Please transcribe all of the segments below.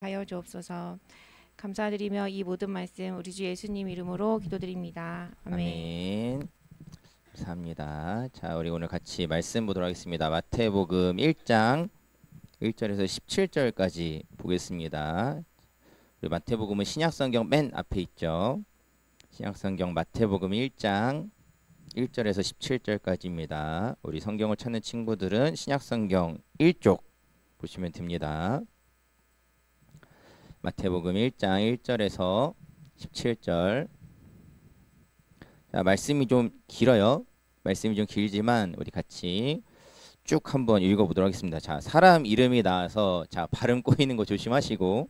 하여 주옵소서. 감사드리며 이 모든 말씀 우리 주 예수님 이름으로 기도드립니다. 아멘. 아멘. 감사합니다. 자, 우리 오늘 같이 말씀 보도록 하겠습니다. 마태복음 1장 1절에서 17절까지 보겠습니다. 우리 마태복음은 신약성경 맨 앞에 있죠. 신약성경 마태복음 1장 1절에서 17절까지입니다. 우리 성경을 찾는 친구들은 신약성경 1쪽 보시면 됩니다. 마태복음 1장 1절에서 17절. 자, 말씀이 좀 길어요. 말씀이 좀 길지만 우리 같이 쭉 한번 읽어보도록 하겠습니다. 자, 사람 이름이 나와서 자, 발음 꼬이는 거 조심하시고,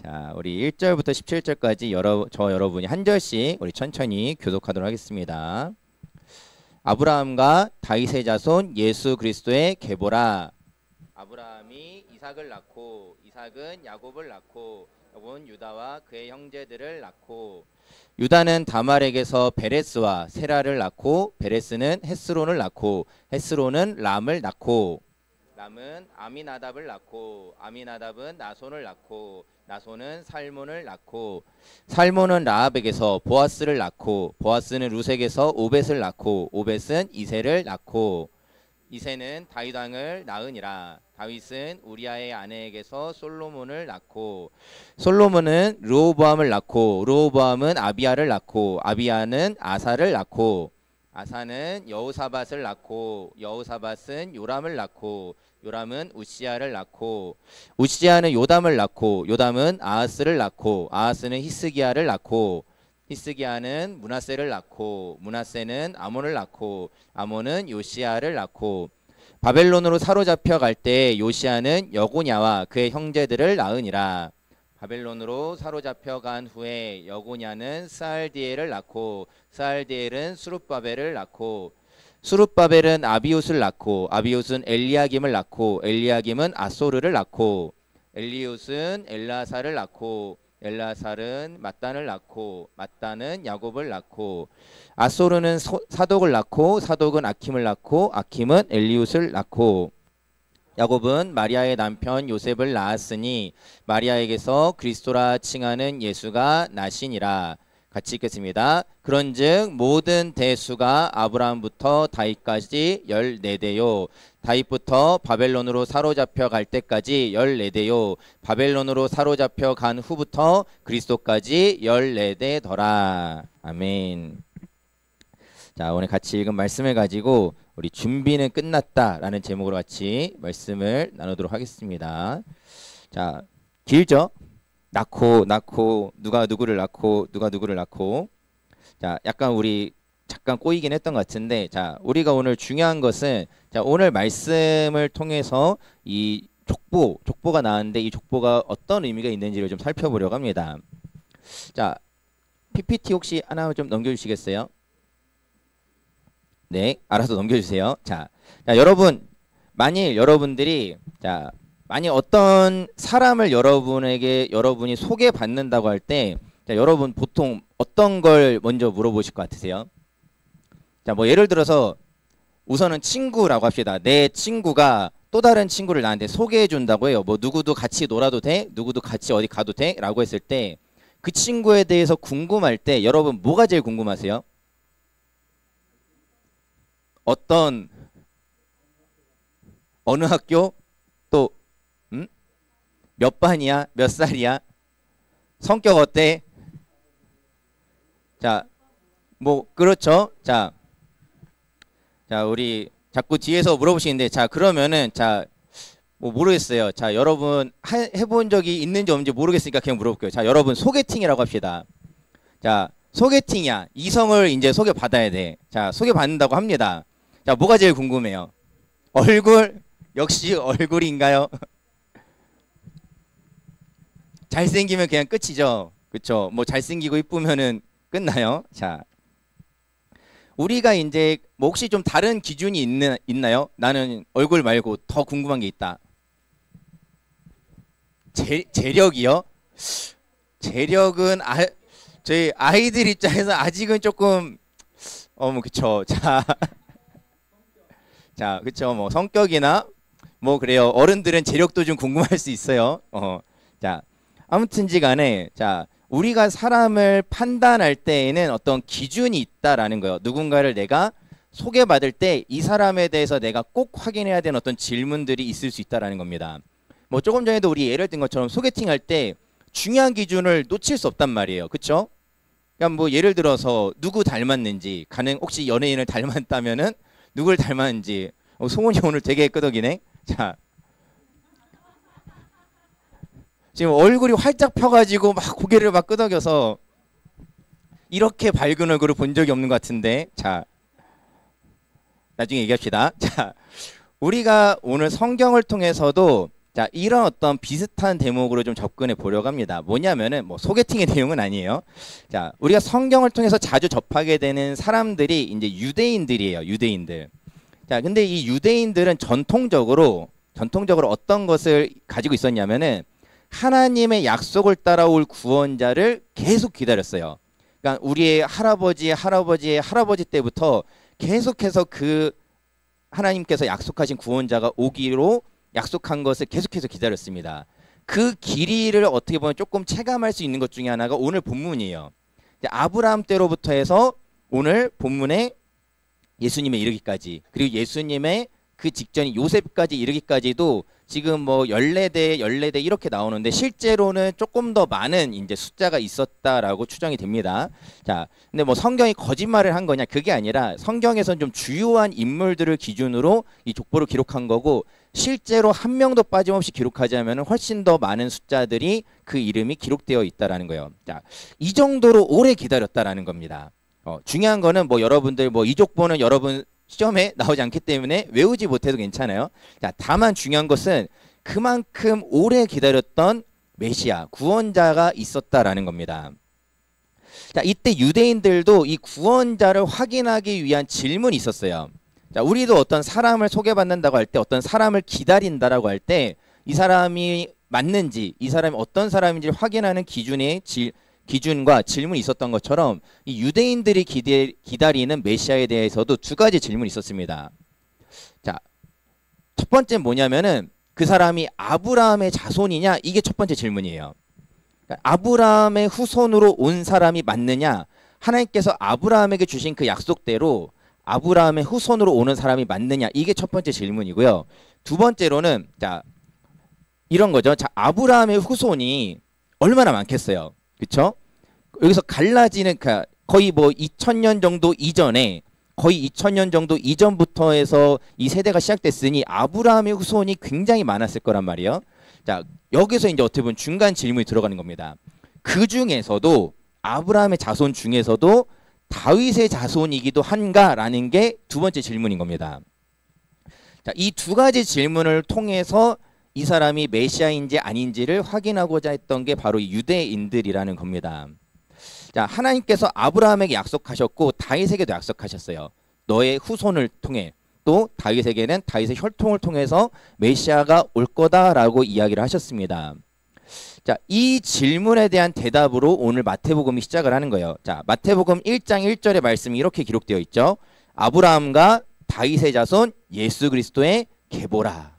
자, 우리 1절부터 17절까지 여러분이 한 절씩 우리 천천히 교독하도록 하겠습니다. 아브라함과 다윗의 자손 예수 그리스도의 계보라. 아브라함이 이삭을 낳고 이삭은 야곱을 낳고 야곱은 유다와 그의 형제들을 낳고 유다는 다말에게서 베레스와 세라를 낳고 베레스는 헤스론을 낳고 헤스론은 람을 낳고 람은 아미나답을 낳고 아미나답은 나손을 낳고 나손은 살몬을 낳고 살몬은 라합에게서 보아스를 낳고 보아스는 루색에서 오벳을 낳고 오벳은 이새를 낳고 이새는 다윗 왕을 낳으니라. 다윗은 우리아의 아내에게서 솔로몬을 낳고 솔로몬은 르호보암을 낳고 르호보암은 아비야를 낳고 아비야는 아사를 낳고 아사는 여호사밧을 낳고 여호사밧은 요람을 낳고 요람은 우시야를 낳고 우시야는 요담을 낳고 요담은 아하스를 낳고 아하스는 히스기야를 낳고 히스기야는 므낫세를 낳고 므낫세는 아몬을 낳고 아몬은 요시야를 낳고 바벨론으로 사로잡혀 갈 때 요시야는 여고냐와 그의 형제들을 낳으니라. 바벨론으로 사로잡혀 간 후에 여고냐는 스알디엘을 낳고 스알디엘은 수룹바벨을 낳고 수룹바벨은 아비웃을 낳고 아비웃은 엘리야김을 낳고 엘리야김은 아소르를 낳고 엘리웃은 엘라사를 낳고 엘라살은 mat단을 낳고 mat단은 야곱을 낳고 아소르는 사독을 낳고 사독은 아킴을 낳고 아킴은 엘리웃을 낳고 야곱은 마리아의 남편 요셉을 낳았으니 마리아에게서 그리스도라 칭하는 예수가 나시니라. 같이 읽겠습니다. 그런즉 모든 대수가 아브라함부터 다윗까지 14대요 다윗부터 바벨론으로 사로잡혀 갈 때까지 14대요 바벨론으로 사로잡혀 간 후부터 그리스도까지 14대더라. 아멘. 자, 오늘 같이 읽은 말씀을 가지고 우리 준비는 끝났다라는 제목으로 같이 말씀을 나누도록 하겠습니다. 자, 길죠? 낳고 누가 누구를 낳고 자, 약간 우리 잠깐 꼬이긴 했던 것 같은데, 자, 우리가 오늘 중요한 것은 자, 오늘 말씀을 통해서 이 족보가 나왔는데 이 족보가 어떤 의미가 있는지를 좀 살펴보려고 합니다. 자, PPT 혹시 하나 좀 넘겨주시겠어요? 네, 알아서 넘겨주세요. 자, 여러분, 만일 여러분들이 만약 어떤 사람을 여러분이 소개받는다고 할 때, 여러분 보통 어떤 걸 먼저 물어보실 것 같으세요? 자, 뭐 예를 들어서 우선은 친구라고 합시다. 내 친구가 또 다른 친구를 나한테 소개해 준다고 해요. 뭐 누구도 같이 놀아도 돼? 누구도 같이 어디 가도 돼? 라고 했을 때 그 친구에 대해서 궁금할 때 여러분 뭐가 제일 궁금하세요? 어느 학교? 또 몇 반이야? 몇 살이야? 성격 어때? 자, 뭐 그렇죠. 자, 우리 자꾸 뒤에서 물어보시는데, 자, 그러면은 뭐 모르겠어요. 자, 여러분 해본 적이 있는지 없는지 모르겠으니까 그냥 물어볼게요. 자, 여러분 소개팅이라고 합시다. 자, 소개팅이야. 이성을 이제 소개받아야 돼. 자, 소개받는다고 합니다. 자, 뭐가 제일 궁금해요? 얼굴? 역시 얼굴인가요? 잘생기면 그냥 끝이죠. 그쵸? 뭐 잘생기고 이쁘면은 끝나요. 자, 우리가 이제 뭐 혹시 좀 다른 기준이 있나요? 나는 얼굴 말고 더 궁금한 게 있다. 재력이요? 재력은 저희 아이들 입장에서 아직은 조금 그쵸. 자, 그쵸. 뭐 성격이나 뭐 그래요. 어른들은 재력도 좀 궁금할 수 있어요. 자, 아무튼지 간에 자, 우리가 사람을 판단할 때에는 어떤 기준이 있다라는 거예요. 누군가를 내가 소개받을 때 이 사람에 대해서 내가 꼭 확인해야 되는 어떤 질문들이 있을 수 있다라는 겁니다. 뭐 조금 전에도 우리 예를 든 것처럼 소개팅할 때 중요한 기준을 놓칠 수 없단 말이에요. 그렇죠? 그러니까 뭐 예를 들어서 누구 닮았는지, 혹시 연예인을 닮았다면은 누굴 닮았는지. 송은이 오늘 되게 끄덕이네. 자, 지금 얼굴이 활짝 펴가지고 막 고개를 막 끄덕여서 이렇게 밝은 얼굴을 본 적이 없는 것 같은데. 자, 나중에 얘기합시다. 자, 우리가 오늘 성경을 통해서도 자, 이런 어떤 비슷한 대목으로 좀 접근해 보려고 합니다. 뭐냐면은 뭐 소개팅의 내용은 아니에요. 자, 우리가 성경을 통해서 자주 접하게 되는 사람들이 이제 유대인들이에요. 유대인들. 자, 근데 이 유대인들은 전통적으로 어떤 것을 가지고 있었냐면은 하나님의 약속을 따라올 구원자를 계속 기다렸어요. 그러니까 우리의 할아버지 때부터 계속해서 그 하나님께서 약속하신 구원자가 오기로 약속한 것을 계속해서 기다렸습니다. 그 길이를 어떻게 보면 조금 체감할 수 있는 것 중에 하나가 오늘 본문이에요. 아브라함 때로부터 해서 오늘 본문에 예수님에 이르기까지, 그리고 예수님의 그 직전이 요셉까지 이르기까지도 지금 뭐 14대 이렇게 나오는데 실제로는 조금 더 많은 이제 숫자가 있었다라고 추정이 됩니다. 자, 근데 뭐 성경이 거짓말을 한 거냐, 그게 아니라 성경에선 좀 주요한 인물들을 기준으로 이 족보를 기록한 거고, 실제로 한 명도 빠짐없이 기록하자면 훨씬 더 많은 숫자들이 그 이름이 기록되어 있다라는 거예요. 자, 이 정도로 오래 기다렸다라는 겁니다. 중요한 거는 뭐 여러분들 뭐 이 족보는 여러분 시험에 나오지 않기 때문에 외우지 못해도 괜찮아요. 자, 다만 중요한 것은 그만큼 오래 기다렸던 메시아, 구원자가 있었다라는 겁니다. 자, 이때 유대인들도 이 구원자를 확인하기 위한 질문이 있었어요. 자, 우리도 어떤 사람을 소개받는다고 할 때, 어떤 사람을 기다린다라고 할 때 이 사람이 맞는지, 이 사람이 어떤 사람인지 확인하는 기준과 질문이 있었던 것처럼 이 유대인들이 기다리는 메시아에 대해서도 두 가지 질문이 있었습니다. 자, 첫 번째는 뭐냐면은 그 사람이 아브라함의 자손이냐, 이게 첫 번째 질문이에요. 그러니까 아브라함의 후손으로 온 사람이 맞느냐, 하나님께서 아브라함에게 주신 그 약속대로 아브라함의 후손으로 오는 사람이 맞느냐, 이게 첫 번째 질문이고요. 두 번째로는 자, 이런 거죠. 자, 아브라함의 후손이 얼마나 많겠어요. 그렇죠? 여기서 갈라지는 거의 뭐 2000년 정도 이전에, 거의 2000년 정도 이전부터 해서 이 세대가 시작됐으니 아브라함의 후손이 굉장히 많았을 거란 말이에요. 자, 여기서 이제 어떻게 보면 중간 질문이 들어가는 겁니다. 그 중에서도 아브라함의 자손 중에서도 다윗의 자손이기도 한가라는 게 두 번째 질문인 겁니다. 자, 이 두 가지 질문을 통해서 이 사람이 메시아인지 아닌지를 확인하고자 했던 게 바로 유대인들이라는 겁니다. 자, 하나님께서 아브라함에게 약속하셨고 다윗에게도 약속하셨어요. 너의 후손을 통해, 또 다윗에게는 다윗의 혈통을 통해서 메시아가 올 거다라고 이야기를 하셨습니다. 자, 이 질문에 대한 대답으로 오늘 마태복음이 시작을 하는 거예요. 자, 마태복음 1장 1절의 말씀이 이렇게 기록되어 있죠. 아브라함과 다윗의 자손 예수 그리스도의 계보라.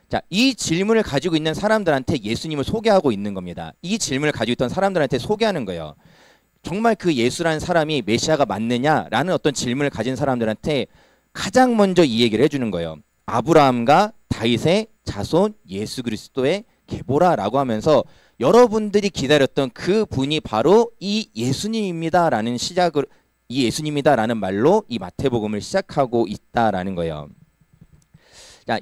자, 이 질문을 가지고 있는 사람들한테 예수님을 소개하고 있는 겁니다. 이 질문을 가지고 있던 사람들한테 소개하는 거예요. 정말 그 예수라는 사람이 메시아가 맞느냐라는 어떤 질문을 가진 사람들한테 가장 먼저 이 얘기를 해주는 거예요. 아브라함과 다윗의 자손 예수 그리스도의 계보라라고 하면서 여러분들이 기다렸던 그 분이 바로 이 예수님입니다라는 이 예수님이다라는 말로 이 마태복음을 시작하고 있다라는 거예요. 자,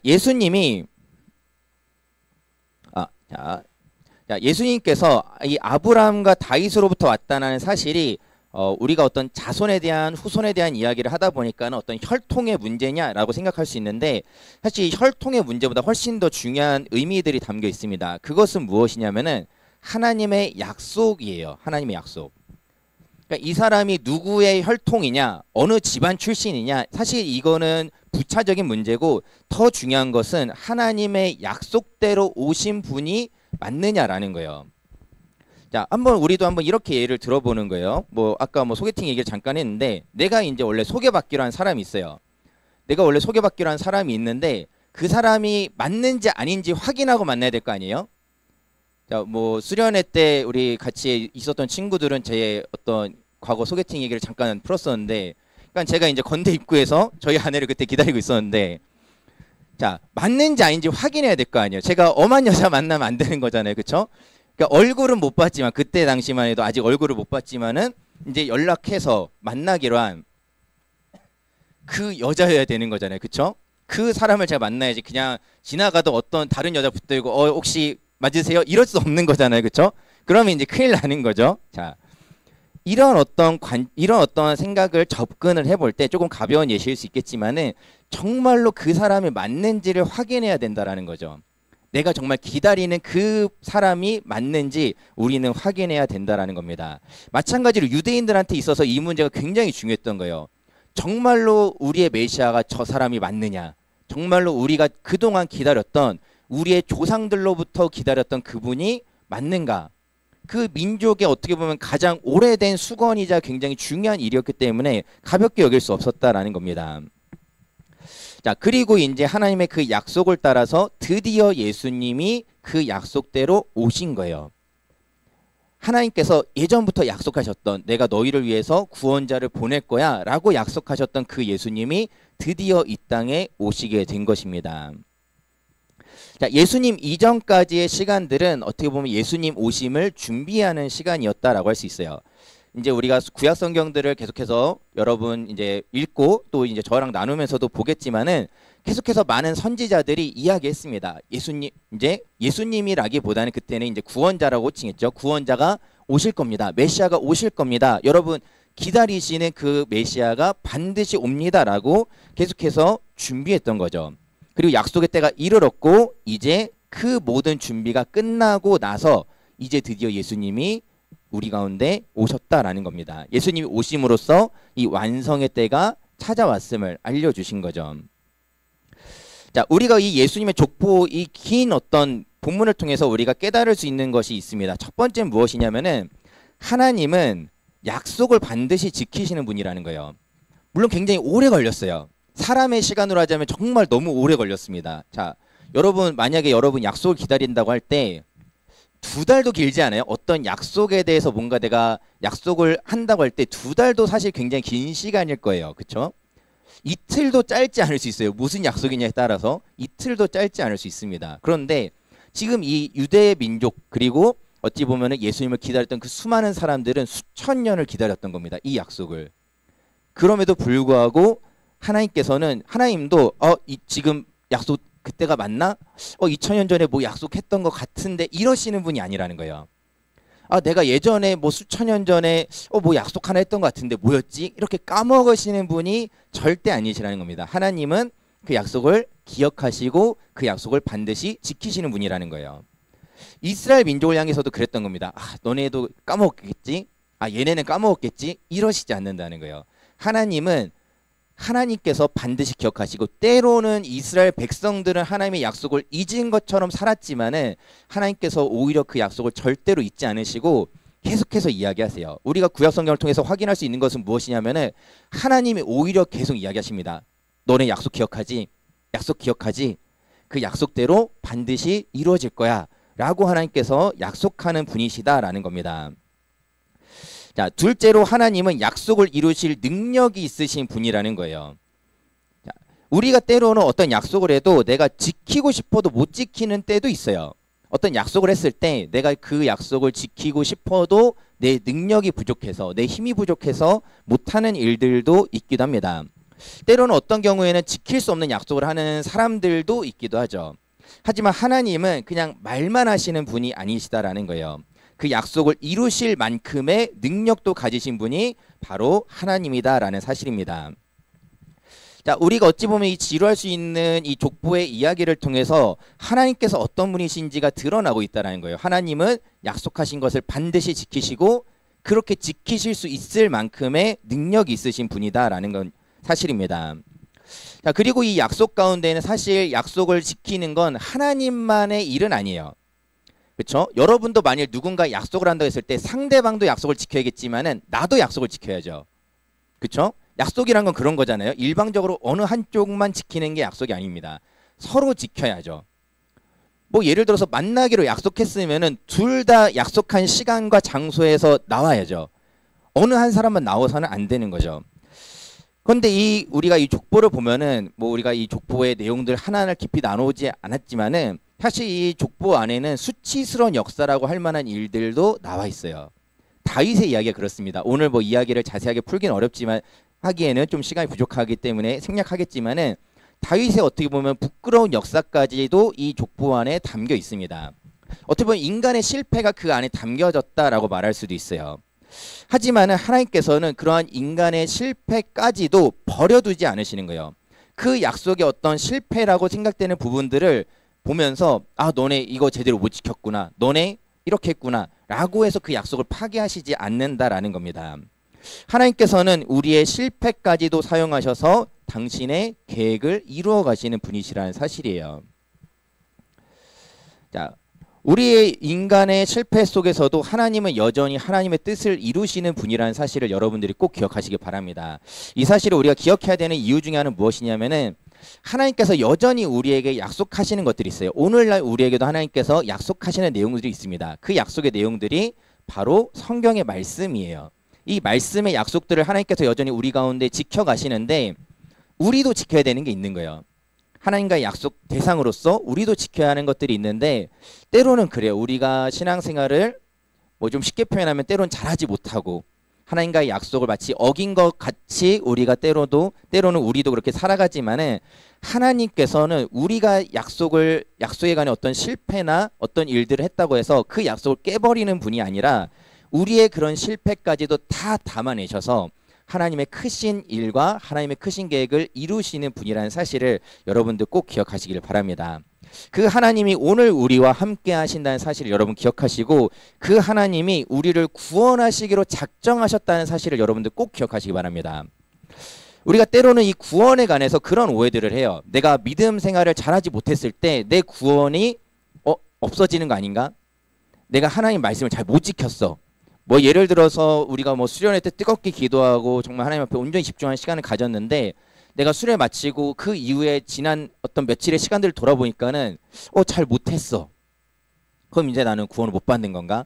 예수님께서 이 아브라함과 다윗으로부터 왔다는 사실이 우리가 어떤 자손에 대한 후손에 대한 이야기를 하다 보니까는 어떤 혈통의 문제냐라고 생각할 수 있는데, 사실 이 혈통의 문제보다 훨씬 더 중요한 의미들이 담겨 있습니다. 그것은 무엇이냐면은 하나님의 약속이에요. 하나님의 약속. 그러니까 이 사람이 누구의 혈통이냐, 어느 집안 출신이냐, 사실 이거는 부차적인 문제고, 더 중요한 것은 하나님의 약속대로 오신 분이 맞느냐라는 거예요. 자, 우리도 한번 이렇게 예를 들어보는 거예요. 뭐 아까 뭐 소개팅 얘기를 잠깐 했는데, 내가 이제 원래 소개받기로 한 사람이 있어요. 내가 원래 소개받기로 한 사람이 있는데 그 사람이 맞는지 아닌지 확인하고 만나야 될 거 아니에요. 자, 뭐 수련회 때 우리 같이 있었던 친구들은 제 어떤 과거 소개팅 얘기를 잠깐 풀었었는데, 그러니까 제가 이제 건대 입구에서 저희 아내를 그때 기다리고 있었는데, 자, 맞는지 아닌지 확인해야 될 거 아니에요. 제가 엄한 여자 만나면 안 되는 거잖아요, 그렇죠? 그러니까 얼굴은 못 봤지만, 그때 당시만 해도 아직 얼굴을 못 봤지만은 이제 연락해서 만나기로 한 그 여자여야 되는 거잖아요, 그렇죠? 그 사람을 제가 만나야지 그냥 지나가도 어떤 다른 여자 붙들고 혹시 맞으세요? 이럴 수 없는 거잖아요, 그렇죠? 그러면 이제 큰일 나는 거죠. 자, 이런 어떤 생각을 접근을 해볼 때 조금 가벼운 예시일 수 있겠지만은 정말로 그 사람이 맞는지를 확인해야 된다라는 거죠. 내가 정말 기다리는 그 사람이 맞는지 우리는 확인해야 된다라는 겁니다. 마찬가지로 유대인들한테 있어서 이 문제가 굉장히 중요했던 거예요. 정말로 우리의 메시아가 저 사람이 맞느냐? 정말로 우리가 그동안 기다렸던 우리의 조상들로부터 기다렸던 그분이 맞는가? 그 민족의 어떻게 보면 가장 오래된 수건이자 굉장히 중요한 일이었기 때문에 가볍게 여길 수 없었다라는 겁니다. 자, 그리고 이제 하나님의 그 약속을 따라서 드디어 예수님이 그 약속대로 오신 거예요. 하나님께서 예전부터 약속하셨던 내가 너희를 위해서 구원자를 보낼 거야 라고 약속하셨던 그 예수님이 드디어 이 땅에 오시게 된 것입니다. 자, 예수님 이전까지의 시간들은 어떻게 보면 예수님 오심을 준비하는 시간이었다라고 할 수 있어요. 이제 우리가 구약 성경들을 계속해서 여러분 이제 읽고 또 이제 저랑 나누면서도 보겠지만은 계속해서 많은 선지자들이 이야기했습니다. 예수님이라기보다는 그때는 이제 구원자라고 칭했죠. 구원자가 오실 겁니다. 메시아가 오실 겁니다. 여러분 기다리시는 그 메시아가 반드시 옵니다라고 계속해서 준비했던 거죠. 그리고 약속의 때가 이르렀고 이제 그 모든 준비가 끝나고 나서 이제 드디어 예수님이 우리 가운데 오셨다라는 겁니다. 예수님이 오심으로써 이 완성의 때가 찾아왔음을 알려주신 거죠. 자, 우리가 이 예수님의 족보, 이 긴 어떤 본문을 통해서 우리가 깨달을 수 있는 것이 있습니다. 첫 번째는 무엇이냐면은 하나님은 약속을 반드시 지키시는 분이라는 거예요. 물론 굉장히 오래 걸렸어요. 사람의 시간으로 하자면 정말 너무 오래 걸렸습니다. 자, 여러분 만약에 여러분 약속을 기다린다고 할 때 2달도 길지 않아요? 어떤 약속에 대해서 뭔가 내가 약속을 한다고 할 때 2달도 사실 굉장히 긴 시간일 거예요. 그렇죠? 이틀도 짧지 않을 수 있어요. 무슨 약속이냐에 따라서 이틀도 짧지 않을 수 있습니다. 그런데 지금 이 유대 민족 그리고 어찌 보면 예수님을 기다렸던 그 수많은 사람들은 수천 년을 기다렸던 겁니다. 이 약속을. 그럼에도 불구하고 하나님도 지금 약속 그때가 맞나? 2000년 전에 뭐 약속했던 것 같은데 이러시는 분이 아니라는 거예요. 내가 예전에 뭐 수천 년 전에 뭐 약속 하나 했던 것 같은데 뭐였지? 이렇게 까먹으시는 분이 절대 아니시라는 겁니다. 하나님은 그 약속을 기억하시고 그 약속을 반드시 지키시는 분이라는 거예요. 이스라엘 민족을 향해서도 그랬던 겁니다. 너네도 까먹었겠지? 얘네는 까먹었겠지? 이러시지 않는다는 거예요. 하나님께서 반드시 기억하시고 때로는 이스라엘 백성들은 하나님의 약속을 잊은 것처럼 살았지만은 하나님께서 오히려 그 약속을 절대로 잊지 않으시고 계속해서 이야기하세요. 우리가 구약 성경을 통해서 확인할 수 있는 것은 무엇이냐면은 하나님이 오히려 계속 이야기하십니다. 너네 약속 기억하지? 약속 기억하지? 그 약속대로 반드시 이루어질 거야 라고 하나님께서 약속하는 분이시다라는 겁니다. 자, 둘째로 하나님은 약속을 이루실 능력이 있으신 분이라는 거예요. 자, 우리가 때로는 어떤 약속을 해도 내가 지키고 싶어도 못 지키는 때도 있어요. 어떤 약속을 했을 때 내가 그 약속을 지키고 싶어도 내 능력이 부족해서 내 힘이 부족해서 못하는 일들도 있기도 합니다. 때로는 어떤 경우에는 지킬 수 없는 약속을 하는 사람들도 있기도 하죠. 하지만 하나님은 그냥 말만 하시는 분이 아니시다라는 거예요. 그 약속을 이루실 만큼의 능력도 가지신 분이 바로 하나님이다라는 사실입니다. 자, 우리가 어찌 보면 이 지루할 수 있는 이 족보의 이야기를 통해서 하나님께서 어떤 분이신지가 드러나고 있다는 거예요. 하나님은 약속하신 것을 반드시 지키시고 그렇게 지키실 수 있을 만큼의 능력이 있으신 분이다라는 건 사실입니다. 자, 그리고 이 약속 가운데는 사실 약속을 지키는 건 하나님만의 일은 아니에요. 그렇죠? 여러분도 만일 누군가 약속을 한다고 했을 때 상대방도 약속을 지켜야겠지만은 나도 약속을 지켜야죠. 그렇죠? 약속이란 건 그런 거잖아요. 일방적으로 어느 한쪽만 지키는 게 약속이 아닙니다. 서로 지켜야죠. 뭐 예를 들어서 만나기로 약속했으면은 둘 다 약속한 시간과 장소에서 나와야죠. 어느 한 사람만 나와서는 안 되는 거죠. 그런데 우리가 이 족보를 보면은 뭐 우리가 이 족보의 내용들 하나하나 깊이 나누지 않았지만은 사실 이 족보 안에는 수치스러운 역사라고 할 만한 일들도 나와 있어요. 다윗의 이야기가 그렇습니다. 오늘 뭐 이야기를 자세하게 풀긴 어렵지만 하기에는 좀 시간이 부족하기 때문에 생략하겠지만은 다윗의 어떻게 보면 부끄러운 역사까지도 이 족보 안에 담겨 있습니다. 어떻게 보면 인간의 실패가 그 안에 담겨졌다라고 말할 수도 있어요. 하지만은 하나님께서는 그러한 인간의 실패까지도 버려두지 않으시는 거예요. 그 약속의 어떤 실패라고 생각되는 부분들을 보면서 아 너네 이거 제대로 못 지켰구나, 너네 이렇게 했구나 라고 해서 그 약속을 파기하시지 않는다라는 겁니다. 하나님께서는 우리의 실패까지도 사용하셔서 당신의 계획을 이루어 가시는 분이시라는 사실이에요. 자, 우리의 인간의 실패 속에서도 하나님은 여전히 하나님의 뜻을 이루시는 분이라는 사실을 여러분들이 꼭 기억하시기 바랍니다. 이 사실을 우리가 기억해야 되는 이유 중에 하나는 무엇이냐면은 하나님께서 여전히 우리에게 약속하시는 것들이 있어요. 오늘날 우리에게도 하나님께서 약속하시는 내용들이 있습니다. 그 약속의 내용들이 바로 성경의 말씀이에요. 이 말씀의 약속들을 하나님께서 여전히 우리 가운데 지켜가시는데 우리도 지켜야 되는 게 있는 거예요. 하나님과의 약속 대상으로서 우리도 지켜야 하는 것들이 있는데 때로는 그래요. 우리가 신앙생활을 뭐 좀 쉽게 표현하면 때로는 잘하지 못하고 하나님과의 약속을 마치 어긴 것 같이 우리가 때로는 우리도 그렇게 살아가지만은 하나님께서는 우리가 약속에 관한 어떤 실패나 어떤 일들을 했다고 해서 그 약속을 깨버리는 분이 아니라 우리의 그런 실패까지도 다 담아내셔서 하나님의 크신 일과 하나님의 크신 계획을 이루시는 분이라는 사실을 여러분들 꼭 기억하시길 바랍니다. 그 하나님이 오늘 우리와 함께 하신다는 사실을 여러분 기억하시고 그 하나님이 우리를 구원하시기로 작정하셨다는 사실을 여러분들 꼭 기억하시기 바랍니다. 우리가 때로는 이 구원에 관해서 그런 오해들을 해요. 내가 믿음 생활을 잘하지 못했을 때 내 구원이 없어지는 거 아닌가? 내가 하나님 말씀을 잘 못 지켰어. 뭐 예를 들어서 우리가 뭐 수련회 때 뜨겁게 기도하고 정말 하나님 앞에 온전히 집중하는 시간을 가졌는데 내가 수련회 마치고 그 이후에 지난 어떤 며칠의 시간들을 돌아보니까는 잘 못했어. 그럼 이제 나는 구원을 못 받는 건가?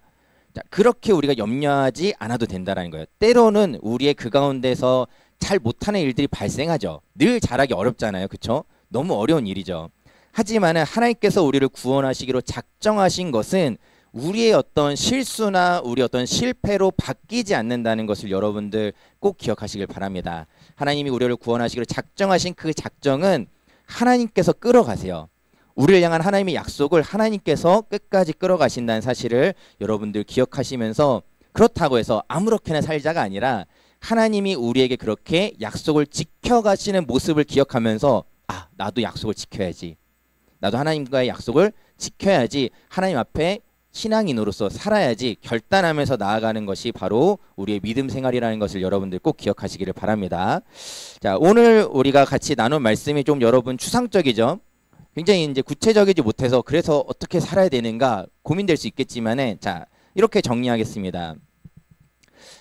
자, 그렇게 우리가 염려하지 않아도 된다는 거예요. 때로는 우리의 그 가운데서 잘 못하는 일들이 발생하죠. 늘 잘하기 어렵잖아요. 그렇죠? 너무 어려운 일이죠. 하지만 하나님께서 우리를 구원하시기로 작정하신 것은 우리의 어떤 실수나 우리 어떤 실패로 바뀌지 않는다는 것을 여러분들 꼭 기억하시길 바랍니다. 하나님이 우리를 구원하시기로 작정하신 그 작정은 하나님께서 끌어가세요. 우리를 향한 하나님의 약속을 하나님께서 끝까지 끌어가신다는 사실을 여러분들 기억하시면서 그렇다고 해서 아무렇게나 살자가 아니라 하나님이 우리에게 그렇게 약속을 지켜가시는 모습을 기억하면서 나도 약속을 지켜야지. 나도 하나님과의 약속을 지켜야지. 하나님 앞에 신앙인으로서 살아야지 결단하면서 나아가는 것이 바로 우리의 믿음 생활이라는 것을 여러분들 꼭 기억하시기를 바랍니다. 자, 오늘 우리가 같이 나눈 말씀이 좀 여러분 추상적이죠. 굉장히 이제 구체적이지 못해서 그래서 어떻게 살아야 되는가 고민될 수 있겠지만은 자, 이렇게 정리하겠습니다.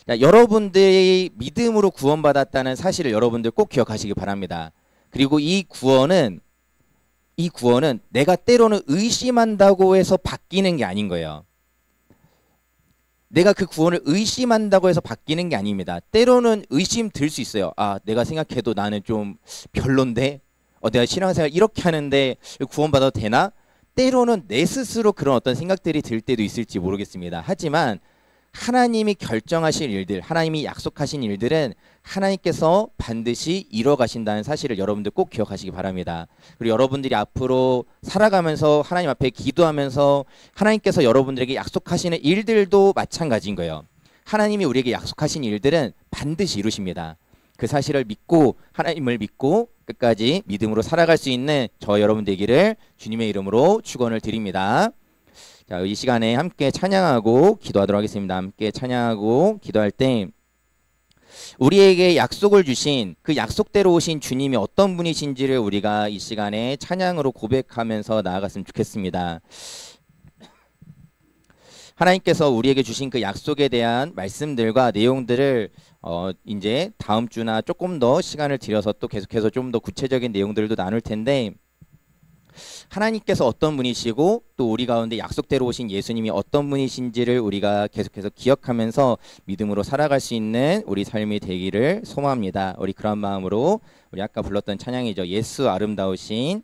자, 여러분들이 믿음으로 구원받았다는 사실을 여러분들 꼭 기억하시기 바랍니다. 그리고 이 구원은 내가 때로는 의심한다고 해서 바뀌는 게 아닌 거예요. 내가 그 구원을 의심한다고 해서 바뀌는 게 아닙니다. 때로는 의심 들 수 있어요. 내가 생각해도 나는 좀 별론데 내가 신앙생활 이렇게 하는데 구원받아도 되나? 때로는 내 스스로 그런 어떤 생각들이 들 때도 있을지 모르겠습니다. 하지만 하나님이 결정하신 일들, 하나님이 약속하신 일들은 하나님께서 반드시 이뤄 가신다는 사실을 여러분들 꼭 기억하시기 바랍니다. 그리고 여러분들이 앞으로 살아가면서 하나님 앞에 기도하면서 하나님께서 여러분들에게 약속하시는 일들도 마찬가지인 거예요. 하나님이 우리에게 약속하신 일들은 반드시 이루십니다. 그 사실을 믿고 하나님을 믿고 끝까지 믿음으로 살아갈 수 있는 저 여러분 되기를 주님의 이름으로 축원을 드립니다. 자, 이 시간에 함께 찬양하고 기도하도록 하겠습니다. 함께 찬양하고 기도할 때 우리에게 약속을 주신 그 약속대로 오신 주님이 어떤 분이신지를 우리가 이 시간에 찬양으로 고백하면서 나아갔으면 좋겠습니다. 하나님께서 우리에게 주신 그 약속에 대한 말씀들과 내용들을 이제 다음 주나 조금 더 시간을 들여서 또 계속해서 좀 더 구체적인 내용들도 나눌 텐데 하나님께서 어떤 분이시고 또 우리 가운데 약속대로 오신 예수님이 어떤 분이신지를 우리가 계속해서 기억하면서 믿음으로 살아갈 수 있는 우리 삶이 되기를 소망합니다. 우리 그런 마음으로 우리 아까 불렀던 찬양이죠. 예수 아름다우신